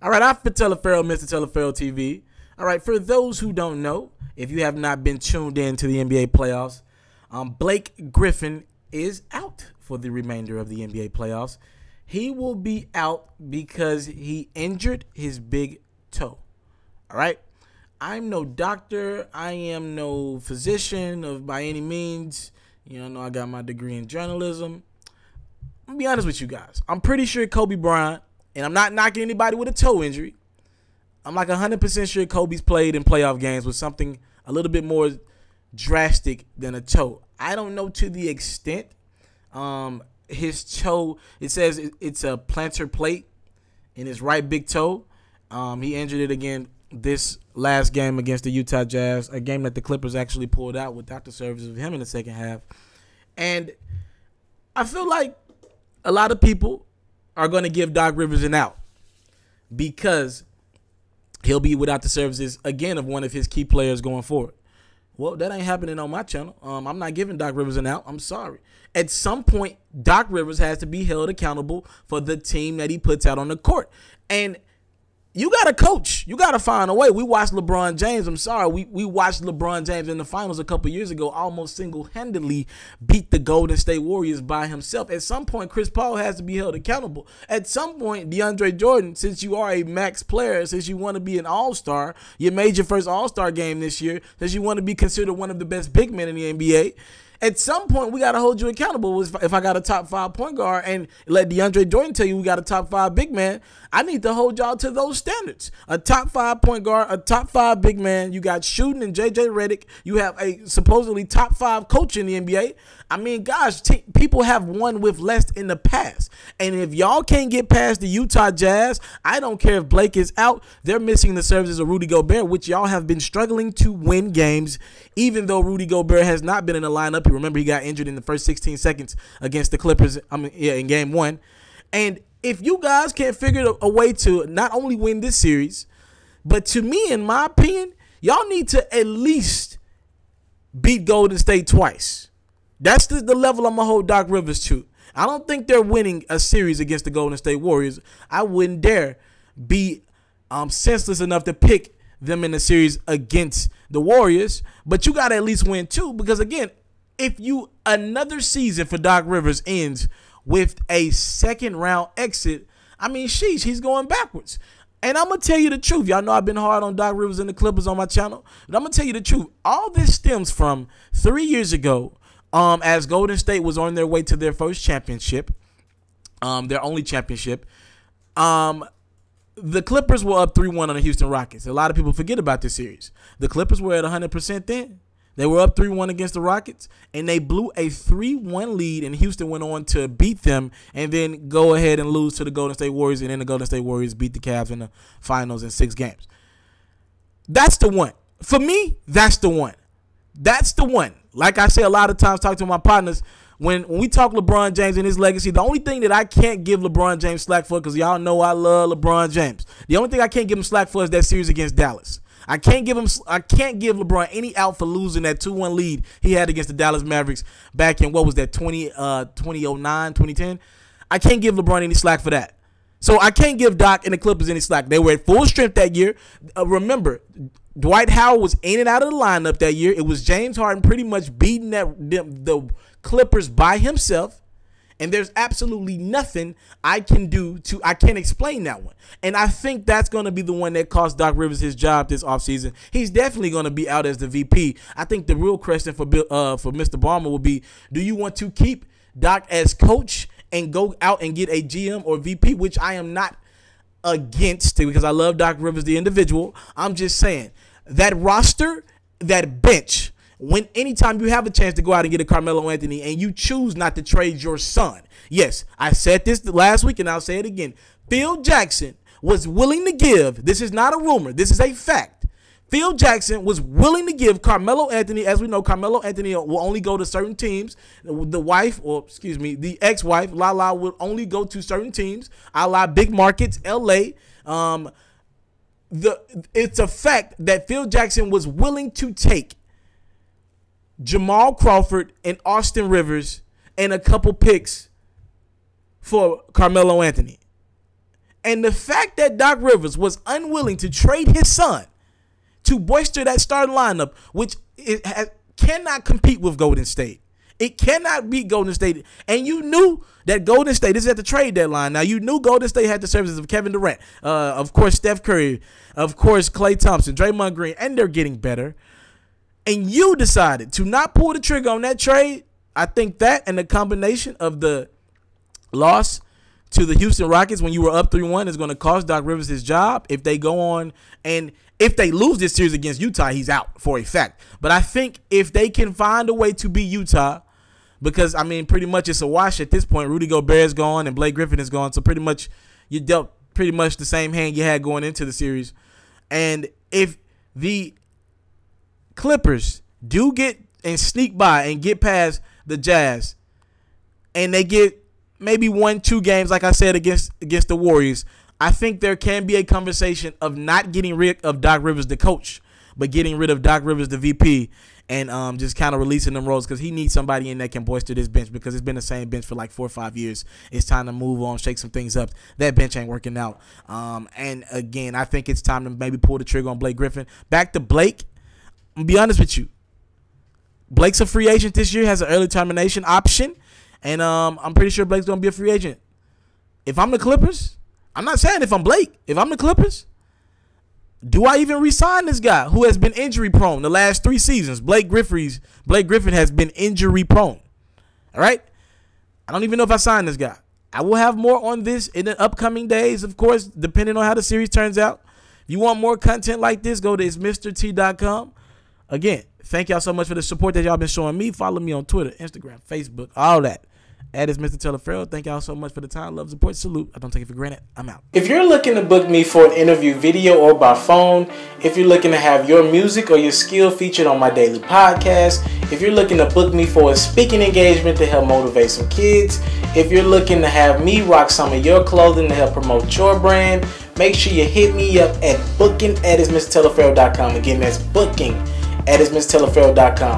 All right, I'm for Teleferro, Mr. Teleferro TV. All right, for those who don't know, if you have not been tuned in to the NBA playoffs, Blake Griffin is out for the remainder of the NBA playoffs. He will be out because he injured his big toe. All right, I'm no doctor. I am no physician by any means. You know, I got my degree in journalism. I'm gonna be honest with you guys. I'm pretty sure Kobe Bryant, and I'm not knocking anybody with a toe injury. I'm like 100% sure Kobe's played in playoff games with something a little bit more drastic than a toe. I don't know to the extent. His toe, it says it's a plantar plate in his right big toe. He injured it again this last game against the Utah Jazz, a game that the Clippers actually pulled out without the services of him in the second half. And I feel like a lot of people are going to give Doc Rivers an out because he'll be without the services again of one of his key players going forward. Well, that ain't happening on my channel. I'm not giving Doc Rivers an out. I'm sorry. At some point, Doc Rivers has to be held accountable for the team that he puts out on the court. And you got to coach. You got to find a way. We watched LeBron James. I'm sorry. We watched LeBron James in the finals a couple years ago almost single-handedly beat the Golden State Warriors by himself. At some point, Chris Paul has to be held accountable. At some point, Deandre Jordan, since you are a max player, since you want to be an all-star, you made your first all-star game this year, since you want to be considered one of the best big men in the NBA, at some point, we got to hold you accountable. If I got a top 5 point guard and let DeAndre Jordan tell you we got a top 5 big man, I need to hold y'all to those standards. A top 5 point guard, a top 5 big man. You got shooting and JJ Redick. You have a supposedly top 5 coach in the NBA. I mean, gosh, people have won with less in the past. And if y'all can't get past the Utah Jazz, I don't care if Blake is out. They're missing the services of Rudy Gobert, which y'all have been struggling to win games, even though Rudy Gobert has not been in the lineup. You remember he got injured in the first 16 seconds against the Clippers in game 1. And if you guys can't figure a way to not only win this series, but to me, in my opinion, y'all need to at least beat Golden State twice. That's the level I'm going to hold Doc Rivers to. I don't think they're winning a series against the Golden State Warriors. I wouldn't dare be senseless enough to pick them in the series against the Warriors. But you got to at least win 2 because, again, if another season for Doc Rivers ends with a second-round exit, I mean, sheesh, he's going backwards. And I'm going to tell you the truth. Y'all know I've been hard on Doc Rivers and the Clippers on my channel. But I'm going to tell you the truth. All this stems from 3 years ago, as Golden State was on their way to their first championship, their only championship. The Clippers were up 3-1 on the Houston Rockets. A lot of people forget about this series. The Clippers were at 100% then. They were up 3-1 against the Rockets, and they blew a 3-1 lead, and Houston went on to beat them and then go ahead and lose to the Golden State Warriors, and then the Golden State Warriors beat the Cavs in the finals in 6 games. That's the one. For me, that's the one. That's the one. Like I say a lot of times, talk to my partners, when we talk LeBron James and his legacy, the only thing that I can't give LeBron James slack for, because y'all know I love LeBron James, the only thing I can't give him slack for is that series against Dallas. I can't give LeBron any out for losing that 2-1 lead he had against the Dallas Mavericks back in, what was that, 2009, 2010? I can't give LeBron any slack for that. So I can't give Doc and the Clippers any slack. They were at full strength that year. Remember, Dwight Howard was in and out of the lineup that year. It was James Harden pretty much beating the Clippers by himself. And there's absolutely nothing I can do I can't explain that one. And I think that's going to be the one that cost Doc Rivers his job this offseason. He's definitely going to be out as the VP. I think the real question for Mr. Ballmer will be, do you want to keep Doc as coach and go out and get a GM or VP, which I am not against because I love Doc Rivers, the individual. I'm just saying that roster, that bench, anytime you have a chance to go out and get a Carmelo Anthony and you choose not to trade your son. Yes, I said this last week and I'll say it again. Phil Jackson was willing to give, this is not a rumor, this is a fact. Phil Jackson was willing to give Carmelo Anthony, as we know, Carmelo Anthony will only go to certain teams. The ex-wife, Lala, will only go to certain teams, a la big markets, LA. It's a fact that Phil Jackson was willing to take Jamal Crawford and Austin Rivers and a couple picks for Carmelo Anthony. And the fact that Doc Rivers was unwilling to trade his son to bolster that starting lineup, which cannot compete with Golden State. It cannot beat Golden State. And you knew that Golden State, this is at the trade deadline. Now, you knew Golden State had the services of Kevin Durant, of course, Steph Curry, of course, Klay Thompson, Draymond Green, and they're getting better. And you decided to not pull the trigger on that trade. I think that and the combination of the loss to the Houston Rockets when you were up 3-1 is going to cost Doc Rivers his job. If they go on and if they lose this series against Utah, he's out for a fact. But I think if they can find a way to beat Utah, because, I mean, pretty much it's a wash at this point. Rudy Gobert is gone and Blake Griffin is gone. So pretty much you dealt pretty much the same hand you had going into the series. And if the Clippers do get and sneak by and get past the Jazz and they get maybe 1-2 games, like I said, against the Warriors, I think there can be a conversation of not getting rid of Doc Rivers, the coach, but getting rid of Doc Rivers, the VP, and just kind of releasing them roles because he needs somebody in that can bolster this bench because it's been the same bench for like 4 or 5 years. It's time to move on, shake some things up. That bench ain't working out. And, again, I think it's time to maybe pull the trigger on Blake Griffin. Back to Blake. I'm going to be honest with you. Blake's a free agent this year, has an early termination option, and I'm pretty sure Blake's going to be a free agent. If I'm the Clippers, I'm not saying if I'm Blake. If I'm the Clippers, do I even re-sign this guy who has been injury prone the last 3 seasons? Blake Griffin has been injury prone. All right? I don't even know if I sign this guy. I will have more on this in the upcoming days, of course, depending on how the series turns out. If you want more content like this, go to itsmrt.com. Again, thank y'all so much for the support that y'all been showing me. Follow me on Twitter, Instagram, Facebook, all that. That is Mr. Telefarrell. Thank y'all so much for the time, love, support, salute. I don't take it for granted. I'm out. If you're looking to book me for an interview video or by phone, if you're looking to have your music or your skill featured on my daily podcast, if you're looking to book me for a speaking engagement to help motivate some kids, if you're looking to have me rock some of your clothing to help promote your brand, make sure you hit me up at booking@itsmrtelefarrell.com. Again, that's booking@itsmrtelefarrell.com.